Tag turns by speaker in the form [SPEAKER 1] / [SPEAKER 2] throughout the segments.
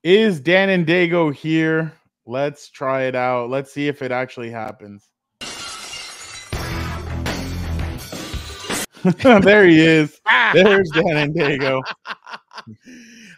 [SPEAKER 1] Is Dan and Daygo here? Let's try it out. Let's see if it actually happens. There he is. There's Dan and Daygo.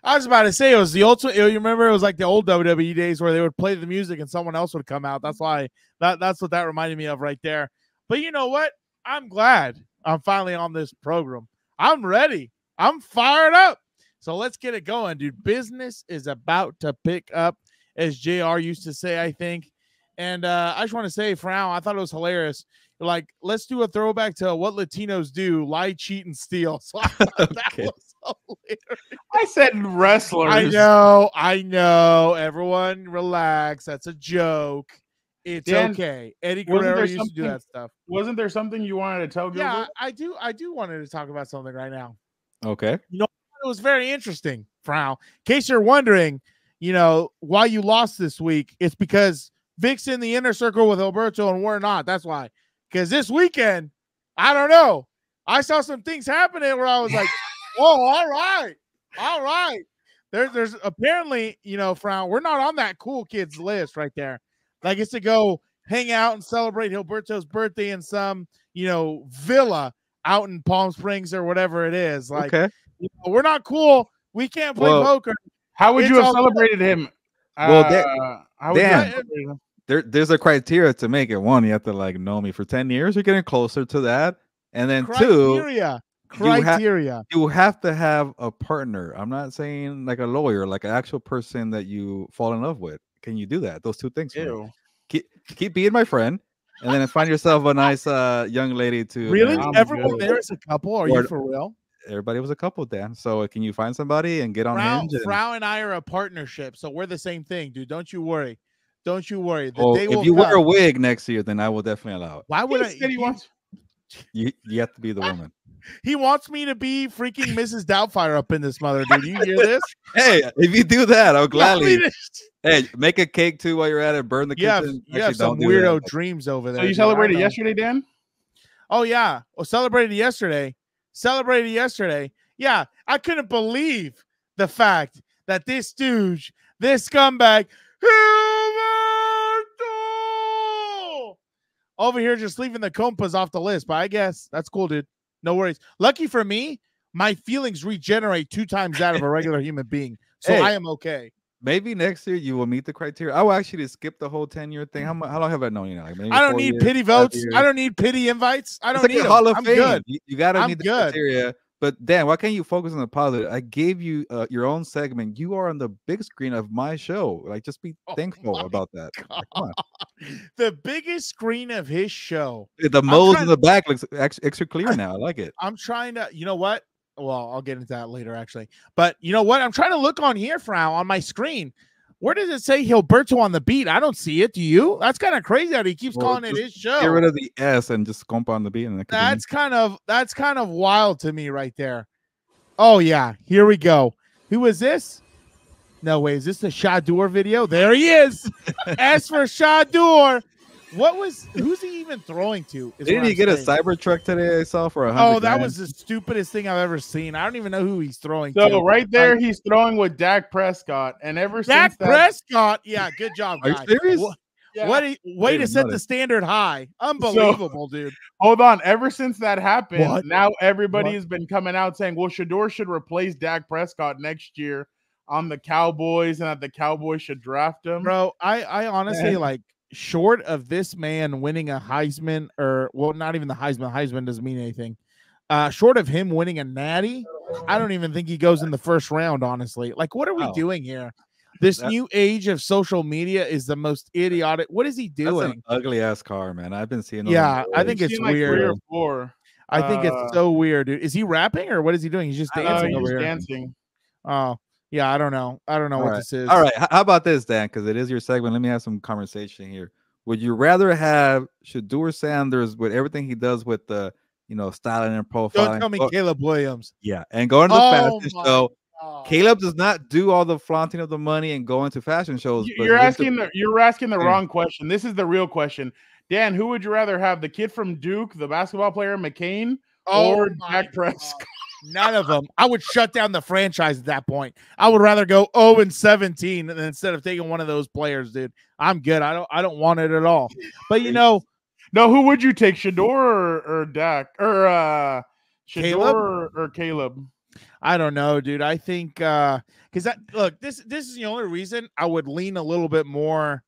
[SPEAKER 2] I was about to say it was the ultimate. You remember it was like the old WWE days where they would play the music and someone else would come out. That's why that's what that reminded me of right there. But you know what? I'm glad I'm finally on this program. I'm ready. I'm fired up. So let's get it going, dude. Business is about to pick up, as JR used to say, I think. And I just want to say, for now, I thought it was hilarious. Like, let's do a throwback to what Latinos do: lie, cheat, and steal. So I thought that was hilarious.
[SPEAKER 1] I said wrestlers.
[SPEAKER 2] I know. Everyone relax. That's a joke. It's
[SPEAKER 1] Dan,
[SPEAKER 2] okay. Eddie Guerrero used to do that stuff.
[SPEAKER 1] Wasn't there something you wanted to tell Gilbert?
[SPEAKER 2] Yeah, I do wanted to talk about something right now.
[SPEAKER 3] Okay.
[SPEAKER 2] You know, it was very interesting, Frau. In case you're wondering, why you lost this week, it's because Vic's in the inner circle with Alberto and we're not. That's why. Because this weekend, I don't know. I saw some things happening where I was like, oh, all right. There's apparently, Frau, we're not on that cool kids list right there. Like, it's to go hang out and celebrate Gilberto's birthday in some, villa out in Palm Springs or whatever it is. Like, we're not cool. We can't play poker.
[SPEAKER 1] How would you have celebrated him?
[SPEAKER 3] There's a criteria to make it. One, you have to know me for 10 years. You're getting closer to that. And then
[SPEAKER 2] criteria.
[SPEAKER 3] You have to have a partner. I'm not saying like a lawyer, like an actual person that you fall in love with. Can you do that? Those two things. Keep being my friend, and then find yourself a nice young lady to.
[SPEAKER 2] Really? Everyone there is a couple? Are you for real?
[SPEAKER 3] Everybody was a couple, Dan. So can you find somebody and get on Hinge?
[SPEAKER 2] Frau and I are a partnership, so we're the same thing, dude. Don't you worry. If
[SPEAKER 3] you wear a wig next year, then I will definitely allow it.
[SPEAKER 2] Why would
[SPEAKER 1] he wants?
[SPEAKER 3] You have to be the woman.
[SPEAKER 2] He wants me to be freaking Mrs. Doubtfire up in this mother, dude. You hear this?
[SPEAKER 3] Hey, if you do that, I'll gladly. Hey, make a cake too while you're at it. Burn the kitchen.
[SPEAKER 2] You have some weirdo dreams over there.
[SPEAKER 1] So you celebrated yesterday, Dan?
[SPEAKER 2] Oh yeah. Well, celebrated yesterday. Yeah, I couldn't believe the fact that this stooge, this scumbag, over here just leaving the Compas off the list. But I guess that's cool, dude. No worries. Lucky for me, my feelings regenerate 2 times that of a regular human being. So I am okay.
[SPEAKER 3] Maybe next year you will meet the criteria. I will actually skip the whole 10-year thing. How long have I known you now? Like
[SPEAKER 2] I don't need pity votes. I don't need pity invites. I don't need them. Hall of Fame. Good.
[SPEAKER 3] You got to meet the criteria. But Dan, why can't you focus on the positive? I gave you your own segment. You are on the big screen of my show. Like, just be thankful about that. Like, come on.
[SPEAKER 2] The biggest screen of his show.
[SPEAKER 3] The moles in the back looks extra clear now. I like it.
[SPEAKER 2] I'm trying to, you know what? Well, I'll get into that later, actually. But you know what? I'm trying to look on here, Frau, on my screen. Where does it say Gilberto on the beat? I don't see it. Do you? That's kind of crazy that he keeps calling it his show.
[SPEAKER 3] Get rid of the S and just Compa on the beat. And
[SPEAKER 2] that's kind of wild to me right there. Oh yeah, here we go. Who is this? No way. Is this the Shedeur video? There he is. S for Shedeur. Who's he even throwing to?
[SPEAKER 3] Didn't he get a Cybertruck today? I saw for $100.
[SPEAKER 2] Oh, that was the stupidest thing I've ever seen. I don't even know who he's throwing to.
[SPEAKER 1] So right there, he's throwing with Dak Prescott, and ever since
[SPEAKER 2] Dak Prescott, yeah, good job, guys.
[SPEAKER 3] Are you serious?
[SPEAKER 2] Way to set the standard high. Unbelievable, dude.
[SPEAKER 1] Hold on. Ever since that happened, now everybody has been coming out saying, well, Shedeur should replace Dak Prescott next year on the Cowboys, and that the Cowboys should draft him.
[SPEAKER 2] Bro, I honestly short of this man winning a Heisman, or not even the Heisman. Heisman doesn't mean anything. Short of him winning a natty, I don't even think he goes in the first round, honestly. Like, what are we doing here? This new age of social media is the most idiotic. What is he doing?
[SPEAKER 3] That's an ugly ass car, man. I've been seeing.
[SPEAKER 2] Yeah, I think it's weird.
[SPEAKER 1] 3 or 4.
[SPEAKER 2] I think it's so weird, dude. Is he rapping or what is he doing? He's just dancing over here.
[SPEAKER 1] Dancing.
[SPEAKER 2] Oh, yeah. I don't know. What this is.
[SPEAKER 3] All right. How about this, Dan? Because it is your segment. Let me have some conversation here. Would you rather have Shedeur Sanders with everything he does with the, styling and profiling?
[SPEAKER 2] Don't tell me Caleb Williams.
[SPEAKER 3] Yeah, and going to the fashion show. Caleb does not do all the flaunting of the money and go into fashion shows.
[SPEAKER 1] You're asking the wrong question. This is the real question. Dan, who would you rather have, the kid from Duke, the basketball player McCain, or Dak Prescott?
[SPEAKER 2] None of them. I would shut down the franchise at that point. I would rather go 0-17 instead of taking one of those players, dude. I'm good. I don't want it at all. But
[SPEAKER 1] no, who would you take, Shedeur or Dak or Shedeur or Caleb?
[SPEAKER 2] I don't know, dude. I think because this is the only reason I would lean a little bit more.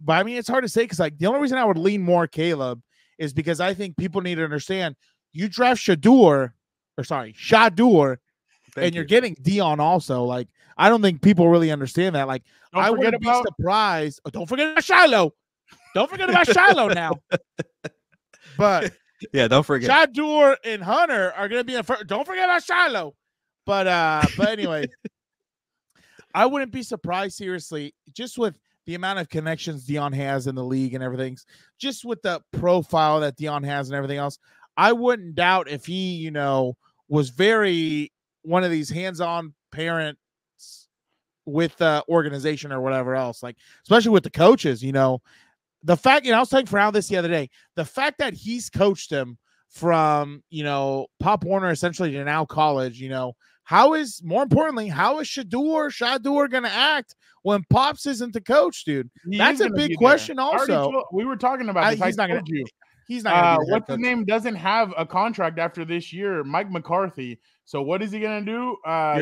[SPEAKER 2] But I mean, it's hard to say because the only reason I would lean more Caleb is because I think people need to understand you draft Shedeur, and you're getting Dion also. I don't think people really understand that. I wouldn't be surprised. Oh, don't forget about Shiloh. Don't forget about Shiloh now. But
[SPEAKER 3] yeah, don't forget.
[SPEAKER 2] Shedeur and Hunter are going to be in first. Don't forget about Shiloh. But anyway, I wouldn't be surprised, seriously, just with the amount of connections Dion has in the league and everything, just with the profile that Dion has and everything else. I wouldn't doubt if he, was very one of these hands-on parents with the organization or whatever else, especially with the coaches, the fact, I was talking for Al this the other day, the fact that he's coached him from, Pop Warner essentially to now college, how is Shedeur going to act when Pops isn't the coach, dude? That's a big question also.
[SPEAKER 1] We were talking about this.
[SPEAKER 2] He's not going to. He's not.
[SPEAKER 1] What's his name? Doesn't have a contract after this year. Mike McCarthy. So what is he gonna do?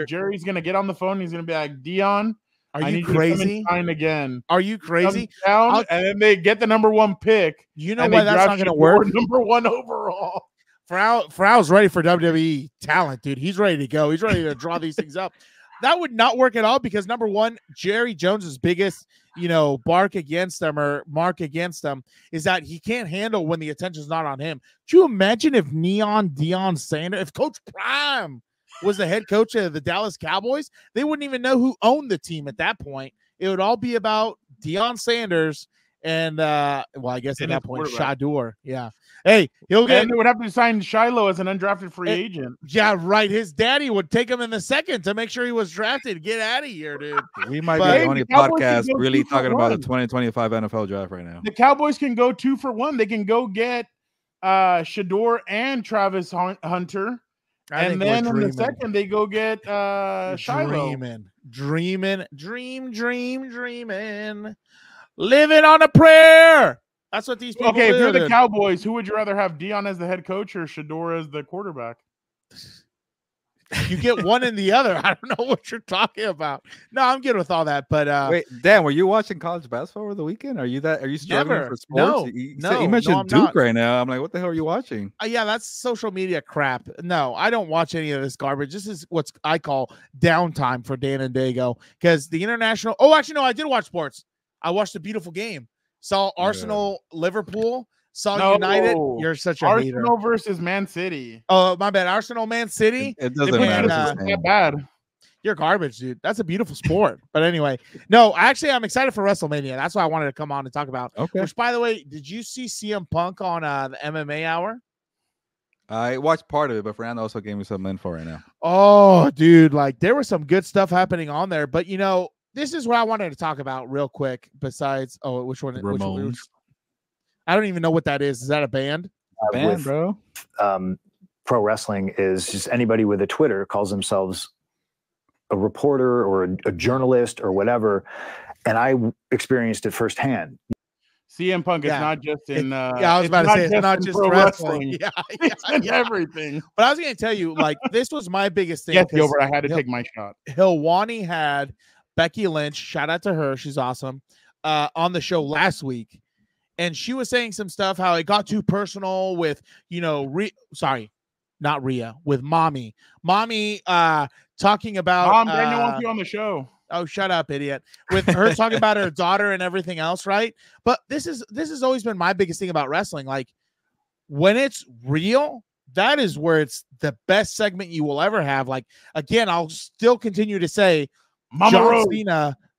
[SPEAKER 1] Jerry's gonna get on the phone. He's gonna be like, Dion,
[SPEAKER 2] are you crazy?
[SPEAKER 1] Sign again.
[SPEAKER 2] Are you crazy?
[SPEAKER 1] And then they get the number 1 pick.
[SPEAKER 2] You know why that's not gonna work?
[SPEAKER 1] Number 1 overall.
[SPEAKER 2] Frau's ready for WWE talent, dude. He's ready to go. He's ready to draw these things up. That would not work at all because number one, Jerry Jones's biggest, mark against them is that he can't handle when the attention's not on him. Do you imagine if Deion Sanders, if Coach Prime was the head coach of the Dallas Cowboys, they wouldn't even know who owned the team at that point. It would all be about Deion Sanders and I guess at that point, Shedeur. Yeah. Hey, he'll get.
[SPEAKER 1] And they would have to sign Shiloh as an undrafted free agent.
[SPEAKER 2] Yeah, right. His daddy would take him in the second to make sure he was drafted. Get out of here, dude.
[SPEAKER 3] We might be the only podcast really talking about the 2025 NFL draft right now.
[SPEAKER 1] The Cowboys can go 2 for 1. They can go get Shedeur and Travis Hunter. And then in the second, they go get Shiloh.
[SPEAKER 2] Dreaming. Living on a prayer. That's what these people do.
[SPEAKER 1] Okay, if you're the Cowboys, who would you rather have, Dion as the head coach or Shedeur as the quarterback?
[SPEAKER 2] You get one and the other. I don't know what you're talking about. No, I'm good with all that. But
[SPEAKER 3] wait, Dan, were you watching college basketball over the weekend? Are you struggling for sports? You mentioned Duke right now. I'm like, what the hell are you watching?
[SPEAKER 2] Yeah, that's social media crap. No, I don't watch any of this garbage. This is what I call downtime for Dan and Daygo because the international. Oh, actually, no, I did watch sports. I watched a beautiful game. Saw Arsenal, Liverpool. Saw United. You're such a hater.
[SPEAKER 1] Arsenal versus Man City.
[SPEAKER 2] Oh, my bad. Arsenal, Man City.
[SPEAKER 3] It doesn't matter.
[SPEAKER 1] It's not bad.
[SPEAKER 2] You're garbage, dude. That's a beautiful sport. But anyway, no, actually, I'm excited for Wrestlemania. That's why I wanted to come on and talk about.
[SPEAKER 3] Okay.
[SPEAKER 2] Which, by the way, did you see CM Punk on the MMA Hour?
[SPEAKER 3] I watched part of it, but Fernando also gave me some info right now.
[SPEAKER 2] Oh, dude, there was some good stuff happening on there. But, this is what I wanted to talk about real quick. Besides, which one? Which I don't even know what that is. Is that a band?
[SPEAKER 3] Bro.
[SPEAKER 4] Pro wrestling is just anybody with a Twitter calls themselves a reporter or a journalist or whatever. And I experienced it firsthand.
[SPEAKER 1] CM Punk is not just in.
[SPEAKER 2] I was about to say it's not just wrestling. Yeah,
[SPEAKER 1] it's in everything.
[SPEAKER 2] But I was going to tell you, this was my biggest thing.
[SPEAKER 1] Yes, Gilbert, I had to take my shot.
[SPEAKER 2] Hilwani had Becky Lynch, shout out to her, she's awesome, on the show last week. And she was saying some stuff, how it got too personal with, not Rhea, with Mommy. Mommy talking about.
[SPEAKER 1] Mom, Daniel wants you on the show.
[SPEAKER 2] Oh, shut up, idiot. With her talking about her daughter and everything else, right? But this has always been my biggest thing about wrestling. When it's real, that is where it's the best segment you will ever have. Again, I'll still continue to say,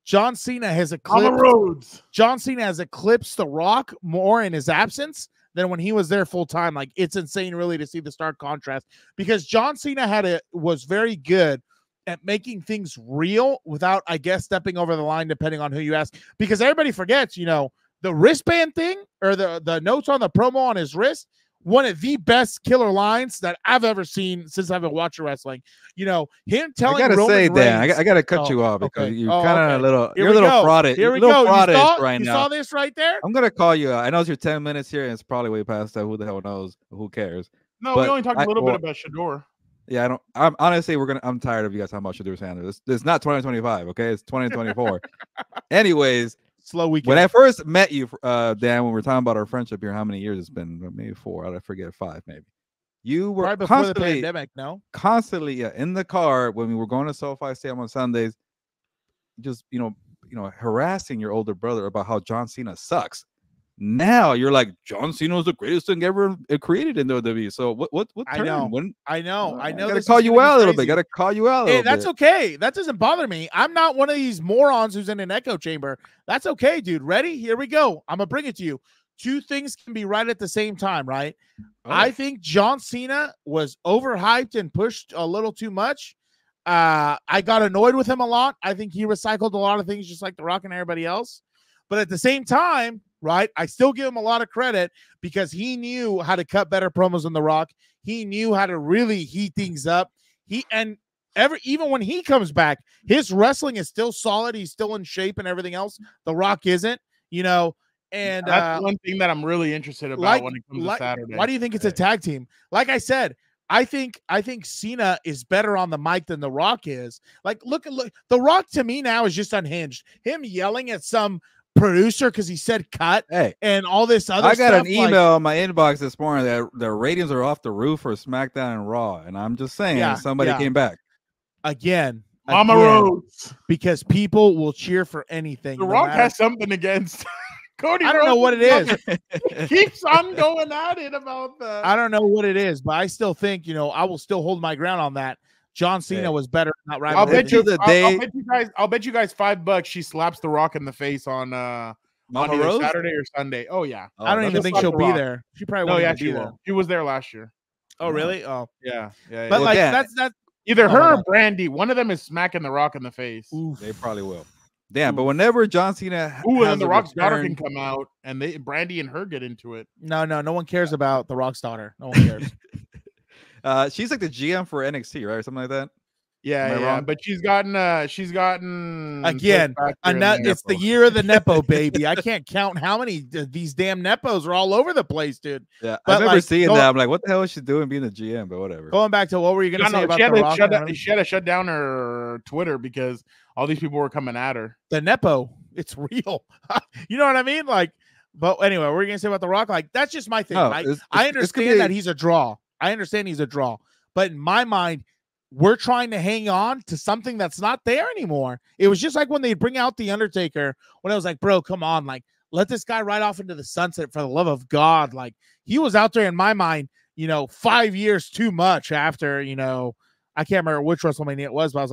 [SPEAKER 2] John Cena has eclipsed The Rock more in his absence than when he was there full time. It's insane, really, to see the stark contrast because John Cena was very good at making things real without, I guess, stepping over the line, depending on who you ask. Because everybody forgets, the wristband thing or the notes on the promo on his wrist one of the best killer lines that I've ever seen since I've been watching wrestling. You know, him telling
[SPEAKER 3] I gotta
[SPEAKER 2] Roman
[SPEAKER 3] say, Dan,
[SPEAKER 2] Reigns,
[SPEAKER 3] I gotta cut you off because you're kind of
[SPEAKER 2] okay.
[SPEAKER 3] a little,
[SPEAKER 2] Here
[SPEAKER 3] you're a little frauded.
[SPEAKER 2] Here we
[SPEAKER 3] go.
[SPEAKER 2] You saw this right there?
[SPEAKER 3] I'm gonna call you. I know it's your 10 minutes here, and it's probably way past that. Who the hell knows? Who cares?
[SPEAKER 1] No, we only talked a little bit about Shedeur.
[SPEAKER 3] Yeah, I'm honestly, I'm tired of you guys talking about Shedeur Sanders. It's not 2025, okay? It's 2024. Anyways,
[SPEAKER 2] slow weekend.
[SPEAKER 3] When I first met you, Dan, when we were talking about our friendship here, how many years it's been? Maybe 4. I forget, 5 maybe. You were
[SPEAKER 2] right before the pandemic, no?
[SPEAKER 3] Constantly, in the car when we were going to SoFi Stadium on Sundays, just harassing your older brother about how John Cena sucks. Now you're like, John Cena was the greatest thing ever created in WWE. So what turn?
[SPEAKER 2] I know.
[SPEAKER 3] Gotta call you out a little bit. Gotta call you out a little bit.
[SPEAKER 2] That's okay. That doesn't bother me. I'm not one of these morons who's in an echo chamber. That's okay, dude. Ready? Here we go. I'm gonna bring it to you. 2 things can be right at the same time, right? Oh. I think John Cena was overhyped and pushed a little too much. I got annoyed with him a lot. I think he recycled a lot of things just like The Rock and everybody else. But at the same time, right, I still give him a lot of credit because he knew how to cut better promos than The Rock. He knew how to really heat things up. Even when he comes back, his wrestling is still solid. He's still in shape and everything else. The Rock isn't, and
[SPEAKER 1] that's one thing that I'm really interested about when it comes to Saturday.
[SPEAKER 2] Why do you think it's a tag team? Like I said, I think Cena is better on the mic than The Rock is. Like, look, The Rock to me now is just unhinged. Him yelling at some producer because he said cut and all this other stuff.
[SPEAKER 3] I got an email in my inbox this morning that the ratings are off the roof for SmackDown and Raw, and I'm just saying somebody came back
[SPEAKER 2] again.
[SPEAKER 1] Mama Rose,
[SPEAKER 2] because people will cheer for anything.
[SPEAKER 1] The Rock has something against Cody.
[SPEAKER 2] I don't know what it is.
[SPEAKER 1] Keeps on going at it about that.
[SPEAKER 2] I don't know what it is, but I still think I will still hold my ground on that. John Cena was better, not right.
[SPEAKER 1] I'll bet you guys $5 she slaps The Rock in the face on either Saturday or Sunday. Oh yeah.
[SPEAKER 2] I don't even think she'll be there. She probably won't be there.
[SPEAKER 1] She was there last year.
[SPEAKER 2] Oh really? Oh
[SPEAKER 1] yeah.
[SPEAKER 2] But that's
[SPEAKER 1] either her or Brandy. One of them is smacking The Rock in the face.
[SPEAKER 2] Oof.
[SPEAKER 3] They probably will. Damn, but whenever John Cena
[SPEAKER 1] and The Rock's daughter can come out and Brandy and her get into it.
[SPEAKER 2] No one cares about The Rock's daughter. No one cares.
[SPEAKER 3] She's like the GM for NXT, right? Or something like that.
[SPEAKER 1] Yeah. But she's gotten
[SPEAKER 2] again. It's the year of the Nepo baby. I can't count how many these damn Nepos are all over the place, dude.
[SPEAKER 3] Yeah, I remember seeing that. I'm like, what the hell is she doing being the GM? But whatever.
[SPEAKER 2] Going back to what were you going to say about The Rock?
[SPEAKER 1] She had to shut down her Twitter because all these people were coming at her.
[SPEAKER 2] The Nepo, it's real. You know what I mean? Like, but anyway, what were you going to say about The Rock? Like, that's just my thing. I understand that he's a draw. I understand he's a draw, but in my mind, we're trying to hang on to something that's not there anymore. It was just like when they bring out The Undertaker, when I was like, bro, come on, like, let this guy ride off into the sunset for the love of God. Like, he was out there in my mind, 5 years too much after, I can't remember which WrestleMania it was, but I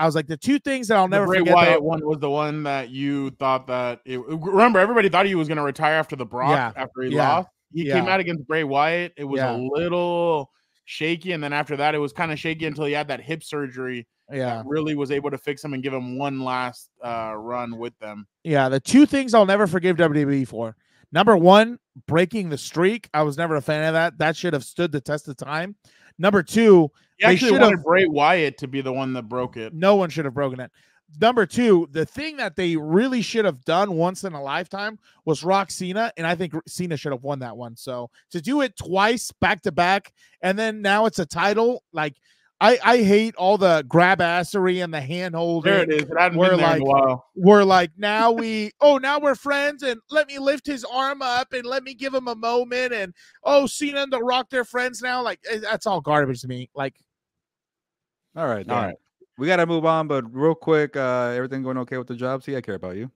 [SPEAKER 2] was like, the 2 things that I'll never forget.
[SPEAKER 1] Bray Wyatt one was the one that you thought that remember, everybody thought he was going to retire after the Brock after he lost. He came out against Bray Wyatt. It was a little shaky, and then after that, it was kind of shaky until he had that hip surgery. That really was able to fix him and give him one last run with them.
[SPEAKER 2] Yeah, the 2 things I'll never forgive WWE for. Number 1, breaking the streak. I was never a fan of that. That should have stood the test of time. Number 2,
[SPEAKER 1] he actually wanted Bray Wyatt to be the one that broke it.
[SPEAKER 2] No one should have broken it. Number 2, the thing that they really should have done once in a lifetime was Rock Cena, and I think Cena should have won that one. So to do it twice back to back, and then now it's a title, like I hate all the grab assery and the hand holding.
[SPEAKER 1] There it is.
[SPEAKER 2] We're like now we're friends, and let me lift his arm up and let me give him a moment, and Cena and The Rock, they're friends now. Like, that's all garbage to me. Like,
[SPEAKER 3] all right. We got to move on, but real quick, everything going okay with the job? See, I care about you.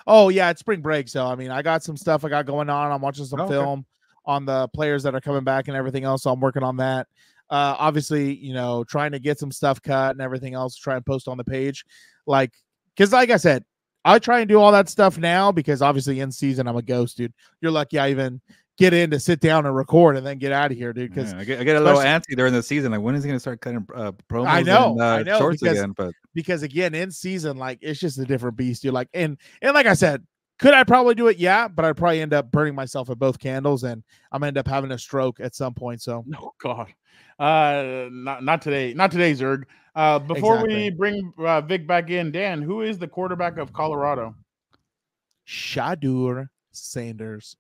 [SPEAKER 2] Oh, yeah, it's spring break, so, I mean, I got some stuff I got going on. I'm watching some film on the players that are coming back and everything else, so I'm working on that. Obviously, trying to get some stuff cut and everything else, try and post on the page. Because like I said, I try and do all that stuff now because obviously in season, I'm a ghost, dude. You're lucky I even get in to sit down and record and then get out of here, dude. Because
[SPEAKER 3] I get a little antsy during the season. Like, when is he gonna start cutting promos?
[SPEAKER 2] I know,
[SPEAKER 3] shorts again. But
[SPEAKER 2] because again, in season, like, it's just a different beast. You're like, and like I said, Could I probably do it? Yeah, but I'd probably end up burning myself at both candles, and I'm gonna end up having a stroke at some point. So,
[SPEAKER 1] oh God, not today, Zerg. Before we bring Vic back in, Dan, who is the quarterback of Colorado?
[SPEAKER 2] Shedeur Sanders.